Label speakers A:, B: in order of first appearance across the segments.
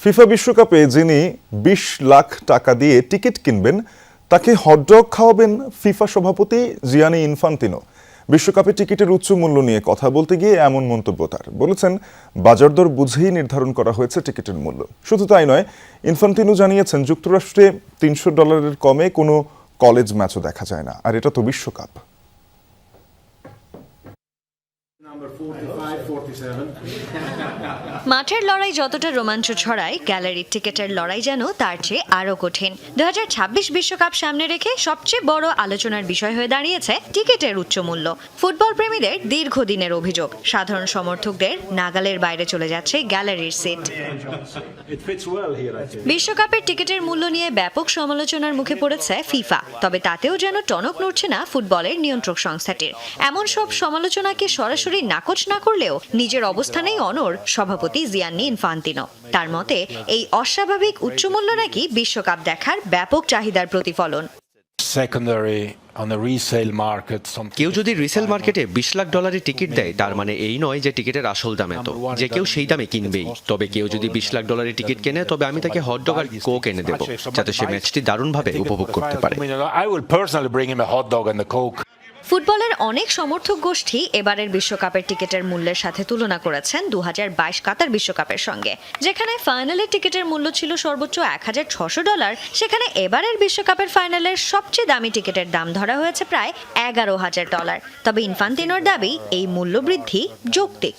A: FIFA বিশ্বকাপে যিনি ২০ লাখ টাকা দিয়ে টিকিট কিনবেন তাকে হটডগ খাওয়াবেন ফিফা সভাপতি জিয়ানি ইনফান্তিনো। বিশ্বকাপে টিকিটের উচ্চ মূল্য নিয়ে কথা বলতে গিয়ে এমন মন্তব্য তার। বলেছেন, বাজার দর বুঝেই নির্ধারণ করা হয়েছে টিকিটের মূল্য। শুধু তাই নয়, ইনফান্তিনো জানিয়েছেন যুক্তরাষ্ট্রে $৩০০ কমে কোনো কলেজ ম্যাচও দেখা যায় না, আর এটা তো বিশ্বকাপ।
B: মাঠের লড়াই যতটা রোমাঞ্চ ছড়ায়, গ্যালারির টিকিটের লড়াই যেন তার চেয়ে আরও কঠিন। 2026 বিশ্বকাপ সামনে রেখে সবচেয়ে বড় আলোচনার বিষয় হয়ে দাঁড়িয়েছে টিকিটের উচ্চ মূল্য। ফুটবল প্রেমীদের দীর্ঘদিনের অভিযোগ, সাধারণ সমর্থকদের নাগালের বাইরে চলে যাচ্ছে গ্যালারির সিট। বিশ্বকাপের টিকিটের মূল্য নিয়ে ব্যাপক সমালোচনার মুখে পড়েছে ফিফা, তবে তাতেও যেন টনক নড়ছে না ফুটবলের নিয়ন্ত্রক সংস্থাটির। এমন সব সমালোচনাকে সরাসরি নাকচ না করলেও নিজের অবস্থানেই অনড় সভাপতি জিয়ানি ইনফান্তিনো। তার মতে, এই অস্বাভাবিক উচ্চমূল্য নাকি বিশ্বকাপ দেখার ব্যাপক চাহিদার প্রতিফলন।
C: কেউ যদি রিসেল মার্কেটে $20 লাখ টিকিট দেয়, তার মানে এই নয় যে টিকিটের আসল দাম এত, যে কেউ সেই দামে কিনবেই। তবে কেউ যদি $20 লাখ টিকিট কেনে, তবে আমি তাকে হটডগ আর কোক এনে দেব, যাতে সে ম্যাচটি দারুণভাবে উপভোগ করতে পারে।
B: ফুটবলের অনেক সমর্থক গোষ্ঠী এবারের বিশ্বকাপের টিকিটের মূল্যের সাথে তুলনা করেছেন 2022 কাতার বিশ্বকাপের সঙ্গে। যেখানে ফাইনালের টিকিটের মূল্য ছিল সর্বোচ্চ $1,600, সেখানে এবারের বিশ্বকাপের ফাইনালের সবচেয়ে দামি টিকিটের দাম ধরা হয়েছে প্রায় $11,000। তবে ইনফান্তিনোর দাবি, এই মূল্য বৃদ্ধি যৌক্তিক।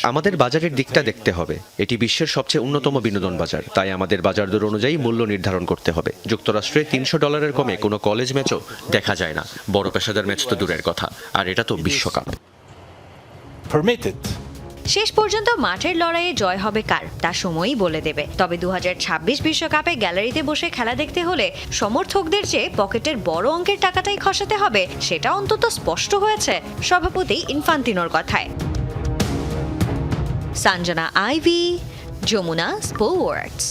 C: আমাদের বাজারের দিকটা দেখতে হবে। এটি বিশ্বের সবচেয়ে উন্নতম বিনোদন বাজার, তাই আমাদের বাজার দর অনুযায়ী মূল্য নির্ধারণ করতে হবে। যুক্তরাষ্ট্রে $300 কমে কোনো কলেজ ম্যাচও দেখা যায় না, বড় পেশাদার ম্যাচ তো দূরের কথা, আর এটা তো বিশ্বকাপ।
B: শেষ পর্যন্ত মাঠের লড়াইয়ে জয় হবে কার, তা সময়ই বলে দেবে। তবে 2026 বিশ্বকাপে গ্যালারিতে বসে খেলা দেখতে হলে সমর্থকদের চেয়ে পকেটের বড় অঙ্কের টাকাটাই খসাতে হবে, সেটা অন্তত স্পষ্ট হয়েছে সভাপতি ইনফান্তিনোর কথায়। Sanjana Ivy, Jamuna sports.